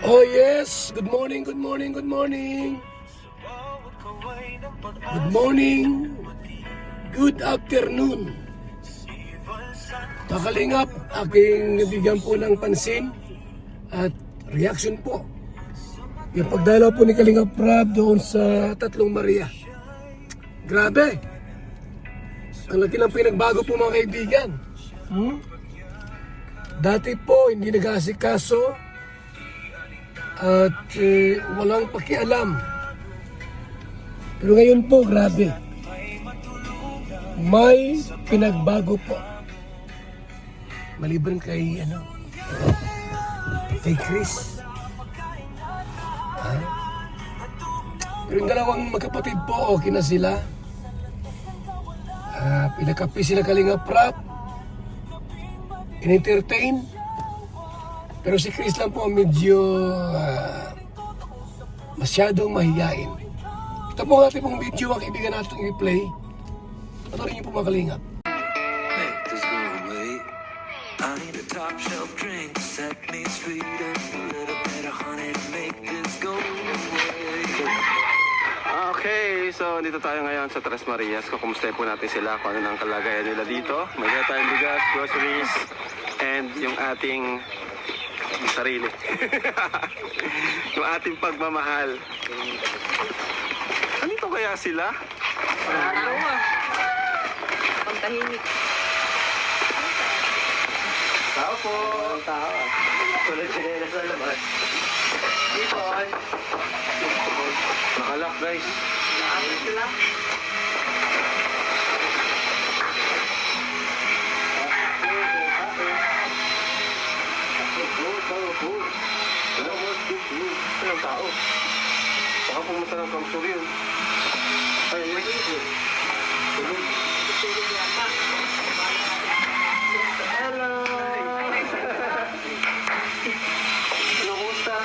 Oh yes, good morning, good morning, good morning. Good morning, good afternoon. Pakalingap, aking nabigyan po ng pansin at reaction po. Yung pagdalaw po ni Kalingap Rab doon sa Tatlong Maria. Grabe! Ang laki ng pinagbago po mga kaibigan. Dati po hindi nag-aasikaso at walang pakialam. Pero ngayon po, grabe. May pinagbago po. Maliban kay Chris. Pero yung dalawang magkapatid po, okay na sila. Pinakapi sila Kalingap Rab. In-entertain. Pero si Chris lang po medyo masyadong mahihain. Ito po ang ating pong video, mga kaibigan natin i-play. Patuloy niyo po mga Kalingap. Make this go away. I need a top shelf drink, set me straight and a little bit of honey to make this go away. Okay, so dito tayo ngayon sa Tres Marias. Kukumustahin po natin sila kung ano ang kalagayan nila dito. May dala tayong bigas, groceries, and yung ating sarili. Yung ating pagmamahal. Ano kaya sila? Araw ah. Pagtahimik. Tao po. Tao ah. Tulad sila sa labas. Dito. Nakalak guys. Nakapit sila. Walang tao. Baka pumunta ng kamsur yun. Ay, tulog. Hello! Ano, kumusta?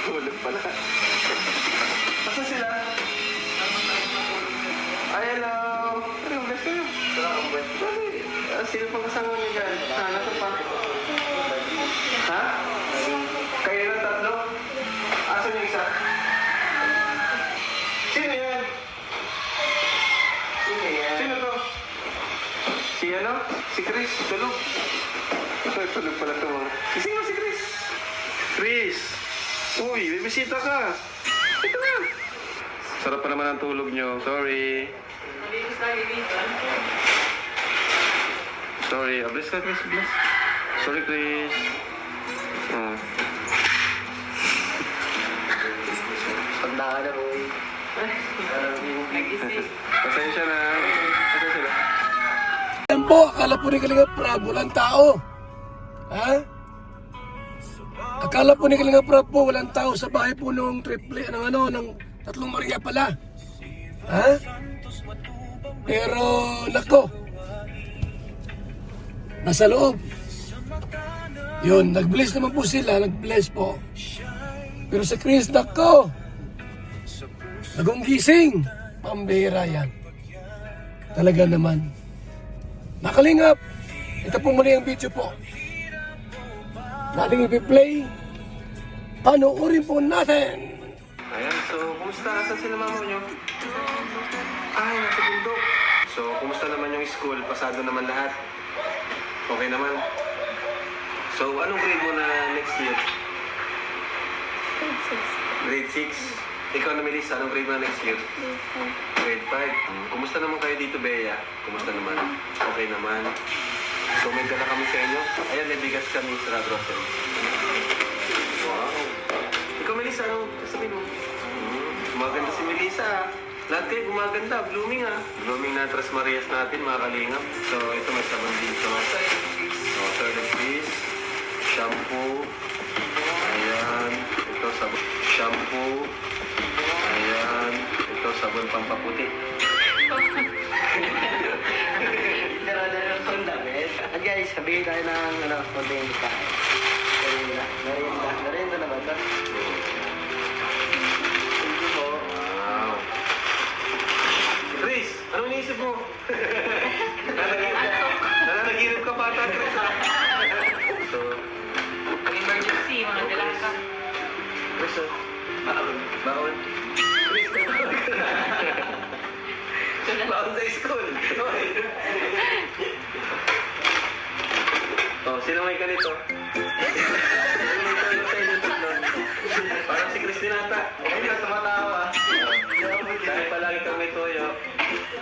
Tulog pala. Asan sila? Ay, hello! Ano, bless kayo? Sino pang kasama niyo dyan? Nasa pa? Ha? Kayo lang tatlo? Asan yung isa? Sino yan? Sino to? Si ano? Si Chris? Tulog? Ay, tulog pala ito mga. Sino si Chris? Chris! Uy, may bisita ka! Ito na! Sarap pa naman ang tulog nyo. Sorry. Sorry. Bless ka, Chris. Bless. Sorry, Chris. Pagdaan na boy. Pasensya na. Pasensya sila. Yan po, akala po ni Kalingap Rab, walang tao. Ha? Akala po ni Kalingap Rab po, walang tao sa bahay po nung ng Tatlong Maria pala. Ha? Pero, nako. Nasa loob. Yun, nag-bless naman po sila, nag-bless po. Pero sa Chris, nako. Nagong gising. Pambira yan. Talaga naman. Nakalingap. Ito po muli ang video po. Nating i-play. Panoorin po natin. Ayan, so, kumusta? Asan sila mama nyo? Ay, nasa bundok. So, kumusta naman yung school? Pasado naman lahat? Okay naman? So, anong grade mo na next year? Grade 6. Ikaw na, Melissa, anong grade mo na next year? Grade 5. Kumusta naman kayo dito, Bea? Kumusta naman? Okay naman. So, may dala kami sa inyo. Ayan, may bigas kami sa grocery. Wow. Ikaw, Melissa, anong sasabihin mo? Gumaganda si Melissa. Lahat kayo gumaganda. Blooming ah. Blooming na Tres Marias natin, mga kalingap. So, ito may sabon dito. Toilet grease. Shampoo. Ayan. Ito sabon. Shampoo. Ayan. Ito sabon pampaputi. At guys, sabihin tayo ng konting tayo. Merienda na ba ito? Wow. Chris, anong iniisip mo? Nananaginip ka pa ata, Chris. So, Emergency, mga dala Chris, Baon. Baon. Chris, baon sa school. Oh, sino may ganito? Parang si Chris din ata. Hindi ka tumatawa. Dahil palagi kang may toyo.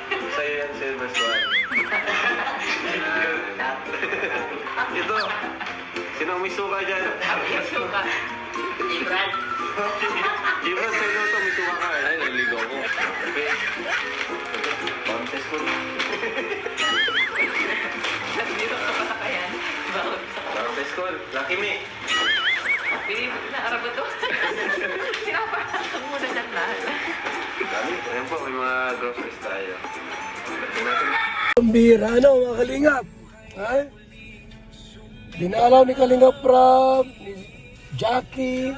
Sa'yo yan, Silver Swan. Ito. Sino ang may suka dyan? Suka. Brad. Gibran, sa'yo ito, may suka ka. Ay, naligaw ko. Okay. Contest ko. Dito ka pa kaya. Contest ko. Lucky me. Pili mo na arabo to. Sinapa muna dyan lahat. Dami. Ayan po, may mga groceries tayo. Tingnan natin. Pambira, ano, mga kalingap? Ha? Dinalaw ni Kalingap Rob, ni Jackie,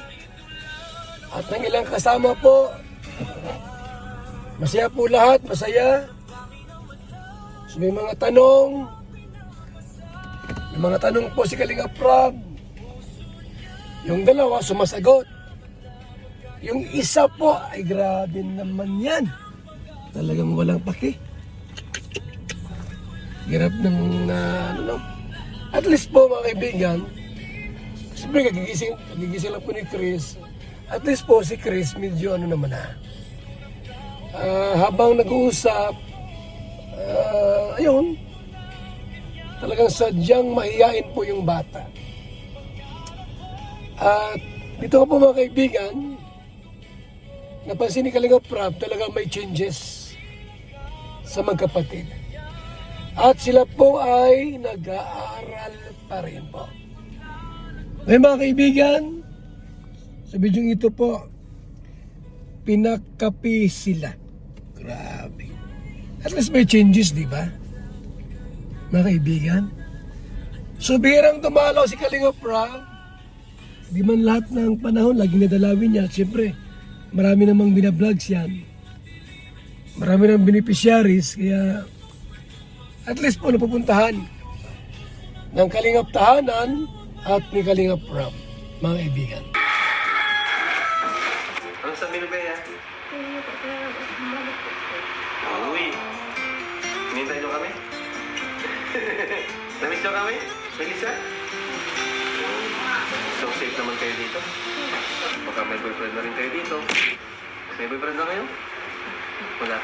at ng ilang kasama po. Masaya po lahat, masaya. So, may mga tanong. May mga tanong po si Kalingap Rob. Yung dalawa, sumasagot. Yung isa po, ay grabe naman yan. Talagang walang paki. Hirap ng, ano, at least po mga kaibigan, siyempre kagigising lang po ni Chris. At least po si Chris, medyo ano naman na. Habang nag-uusap, ayun, talagang sadyang mahiyain po yung bata. At dito nga po mga kaibigan, napansin ni Kalingap Rob, talagang may changes sa magkapatid. At sila po ay nag-aaral pa rin po. May mga kaibigan, sa bidyong ito po, pinakapi sila. Grabe. At least may changes, di ba? Mga kaibigan. So, bihirang dumalaw si Kalingap Rob. Di man lahat ng panahon, laging nadalawin niya. Siyempre, marami namang binablogs yan. Marami namang beneficiaries, kaya at least po napupuntahan ng Kalingap Tahanan at ni Kalingap Rob, mga kaibigan. Anong sabi ni Bea? Uy! Hinintay nyo kami? Namiss nyo kami? Melissa? So safe naman kayo dito? Baka may boyfriend na rin kayo dito. May boyfriend na kayo? Wala.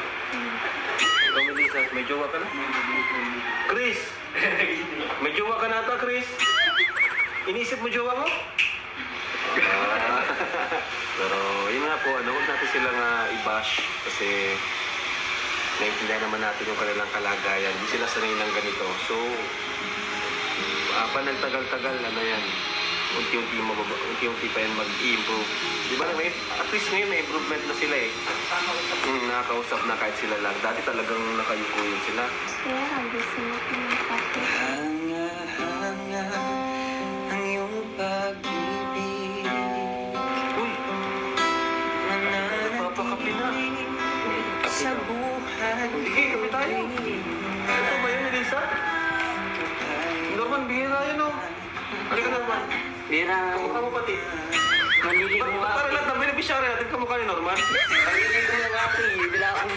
Ikaw, Melissa, may jowa ka na? Chris! May jowa ka na ata, Chris? Inisip mo jowa mo? Pero yun nga po, huwag natin silang i-bash kasi naiintindihan naman natin yung kanilang kalagayan. Hindi sila sanay ng ganito. So, panagtagal-tagal, ano yan, unti-unti pa yan mag-i-improve. Di ba na at least ngayon may improvement na sila eh. Nakakausap na kahit sila lang. Dati talagang nakayuko yun sila. Hanga-hanga ang iyong pag-ibig. Uy! Papakapi na. Sa buhay. Hindi, kapi tayo. Ano ba yun, Elisa? Norman, bihira yun oh. Halika Norman. Bira. Kamukha mo pati. Manili ko nga. Para lahat ng beneficiary natin, kamukha ni Norman. Manili ko nga ito eh. Bila akong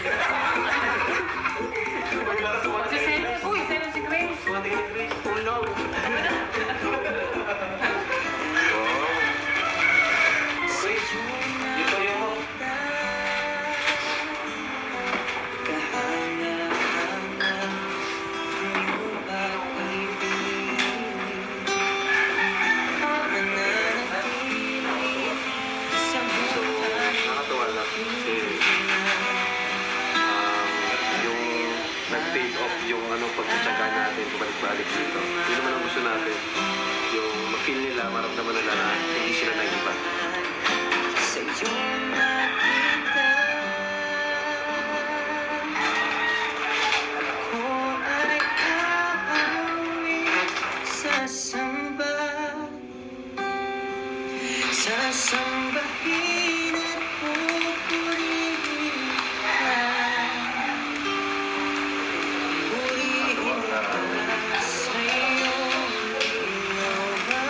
Si Sen. Uy, Sen si Chris. Sumating ni Chris. Oh no. Chris, dito yung mo. Nakakatuwa lang kasi yung nag-take off yung pagtsatsaga natin, balik-balik dito. Yun naman ang gusto natin. Yung ma-feel nila, maramdaman nila na hindi sila nag-iba. Sa iyong sasamba, sasambahin at pupurihin ka. Purihin ka sa iyong ginawa.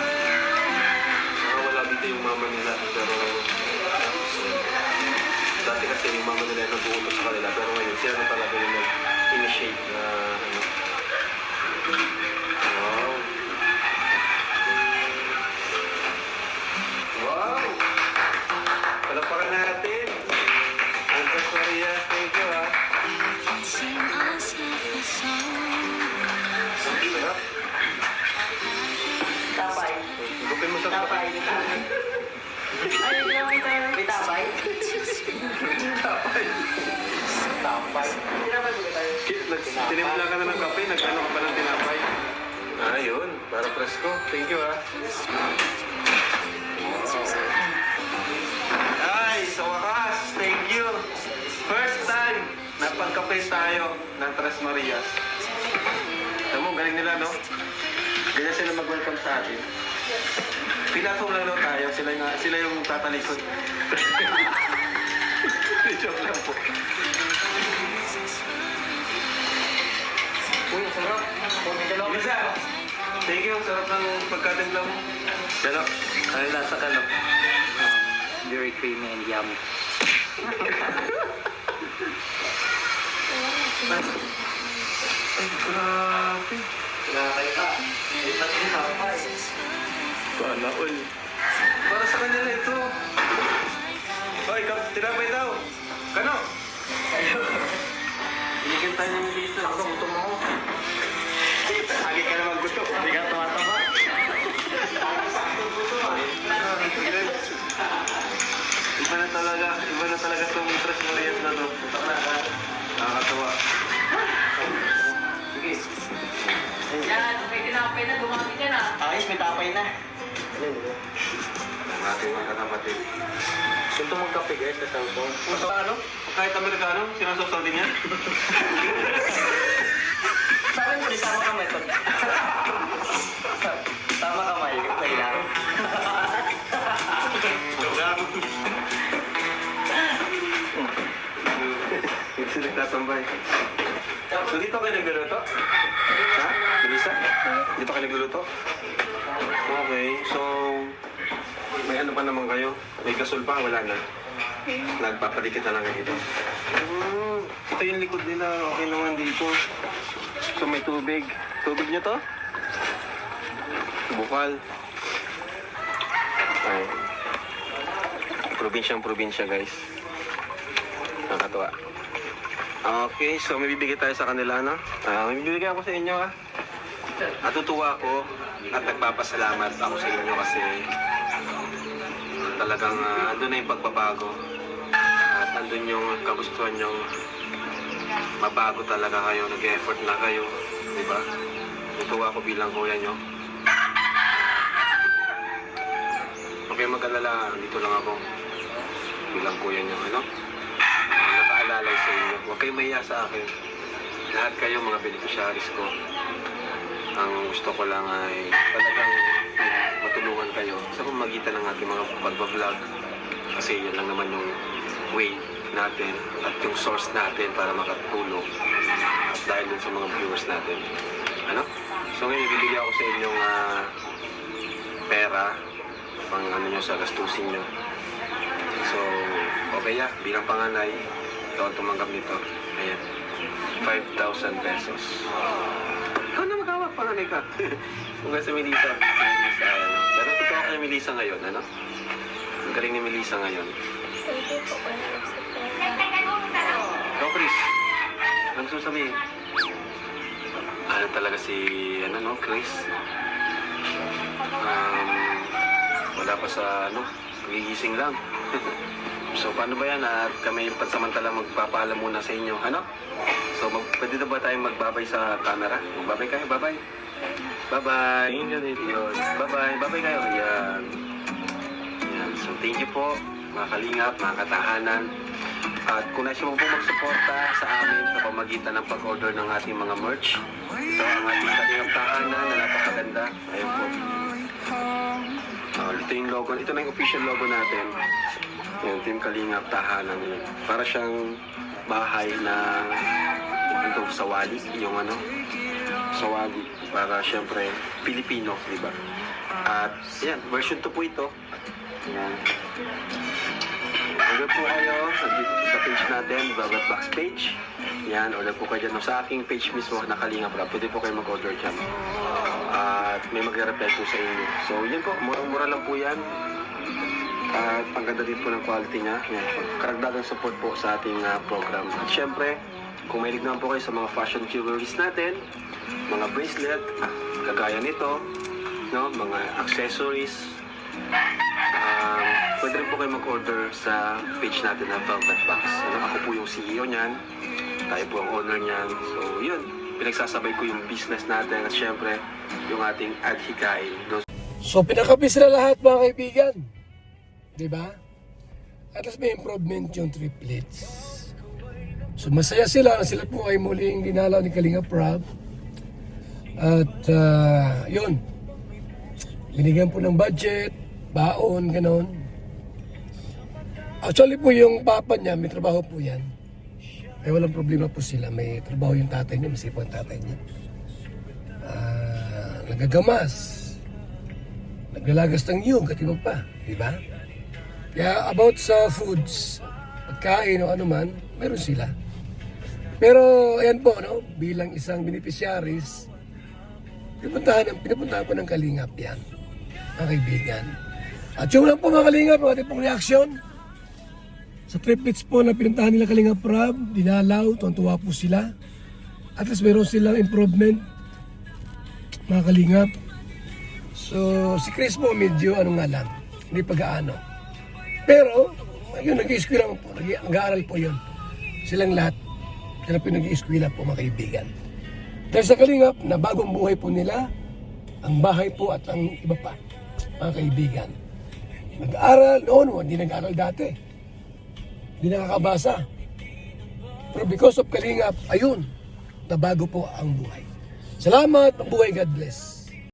Wala dito yung mama nila, pero Kasi yung mama nila yung nag-uutos sa kanila. Pero ngayon, sila na talaga yung nag-initiate na ano. Wow. Wow! Palakpakan natin. Andres Maria, thank you ha. Sarap. Tapay. Gupin mo sa Tapay. Ay, may tapay. tapay. Tapay. Tinapay mo tayo. Tinimpla ka na ng kape, nag-ano ka pa ng tinapay. Ah, yun. Para presko. Thank you, ha. Ay, sa wakas. Thank you. First time, napagkape tayo ng Tres Marias. Alam mo, galing nila, no? Ganyan sila mag-welcome sa atin. Pinatong lang daw tayo. Sila yung tatalikod. Joke lang po. Uy, ang sarap. Lisa, thank you. Ang sarap ng pagkatimpla mo. Kano? Ano nasa kano? Very creamy and yummy. Ay, grabe. Nakakay ka. Ito din tapay. Sana all. Para sa kanila ito. Hoy, tinapay daw. Kano? Binigyan tayo ng Lisa. Ako, gutom ako. Lagi ka naman gusto. Hindi ka tumataba. Iba na talaga itong Tres Marias na to. Nakakatawa. Sige. Yan, may tinapay na, gumamit ka na. Ayos, may tapay na. Ang ating mga kapatid. Gusto mong kape guys sa cellphone. Gusto ano? Kahit Amerikano, sinasasaw din yan. Sa akin mo, tama kamay to. Tama kamay, kailangan. Hindi nagtatambay. So dito kayo nagluluto? Ha? Melissa? Dito kayo nagluluto? Okay, so may ano pa naman kayo? May gasol pa? Wala na? Nagpapalikit na lang kayo dito. Ito yung likod nila. Okay naman dito. So may tubig. Tubig nyo to? Bukal. Ay. Probinsyang-probinsya guys. Nakakatawa. Okay, so may bibigay tayo sa kanila, no? May bibigay ako sa inyo, ha? Natutuwa ako at nagpapasalamat ako sa inyo kasi talagang andun na yung pagbabago at andun yung kagustuhan yung mabago talaga kayo, nag-effort na kayo, di ba? Natutuwa ako bilang kuya nyo. Okay, mag-alala, dito lang ako bilang kuya nyo, ano? Nakaalalay sa inyo. Huwag kayong mahiya sa akin. Lahat kayo mga beneficiaries ko. Ang gusto ko lang ay talagang matulungan kayo sa pamamagitan ng ating mga pagbablog. Kasi yan lang naman yung way natin at yung source natin para makatulong. At dahil dun sa mga viewers natin. Ano? So ngayon, bibigyan ako sa inyong pera pang ano nyo sa gastusin nyo. So, okay ya, bilang panganay, ikaw ang tumanggap nito. Ayan, 5,000 pesos. Ikaw na mag-awak, panganay ka. Kung sa Melissa. Ano. Pero totoo kay Melissa ngayon, ano? Ang galing ni Melissa ngayon. Ikaw, Chris. Ano sasabihin? Ano talaga si, ano no, Chris? Wala pa sa, ano, gigising lang. So, paano ba yan? At kami pansamantala magpapaalam muna sa inyo, ano? So, pwede na ba tayong magbabay sa camera? Magbabay kayo, bye-bye. Bye-bye. Yun. Bye-bye. Bye-bye kayo. Yan. Yan. So, thank you po, mga kalingap, mga katahanan. At kung nais mo po magsuporta sa amin sa pamagitan ng pag-order ng ating mga merch, so, ang ating kalingap tahanan na napakaganda. Ayun po. Ito yung logo. Ito na yung official logo natin. Yung Team Kalingap Tahanan. Para siyang bahay na ito sa wali. Yung ano, sa wali. Para siyempre Pilipino, di ba? At yan, version 2 po ito. Yan. Hanggang po kayo sa page natin, Velvet Box page. Yan, order po kayo dyan. Sa aking page mismo na Kalinga Prab, pwede po kayo mag-order dyan. At may magre-reply po sa inyo. So, yun po, murang-mura lang po yan. At ang ganda din po ng quality niya. Yan, karagdagang support po sa ating program. At syempre, kung may naman po kayo sa mga fashion jewelries natin, mga bracelet, kagaya nito, no, mga accessories, pwede rin po kayo mag-order sa page natin na Velvet Box. Ano, ako po yung CEO niyan, tayo po ang owner niyan. So, yun, pinagsasabay ko yung business natin at syempre, yung ating adhikain. So pinakabis na lahat mga kaibigan. Diba? At least may improvement yung triplets. So masaya sila na sila po ay muling dinalaw ni Kalinga Prab. At yun, binigyan po ng budget, baon, ganon. Actually po yung papa niya, may trabaho po yan. Ay walang problema po sila, may trabaho yung tatay niya, masaya po ang tatay niya. Nagagamas, naglalagas ng yug at iba pa, di ba? Kaya about sa foods, pagkain o ano man, meron sila. Pero ayan po, no, bilang isang beneficiaries, pinupuntahan po ng Kalingap yan, mga kaibigan. At yung lang po mga Kalingap, ang ating pong reaksyon sa triplets po na pinuntahan nila Kalingap Prab, dinalaw, tuwan-tuwa po sila. At least meron silang improvement, mga Kalingap. So, si Chris po medyo ano nga lang, hindi pag-aano. Pero, yun, nag-i-eskwela po, nag-aaral po yun. Silang lahat, sila po nag-i-eskwela po mga kaibigan. Dahil sa Kalingap, na bagong buhay po nila, ang bahay po at ang iba pa, mga kaibigan. Nag-aaral noon, hindi nag-aaral dati. Hindi nakakabasa. Pero because of Kalingap, ayun, nabago po ang buhay. Salamat, mabuhay, God bless.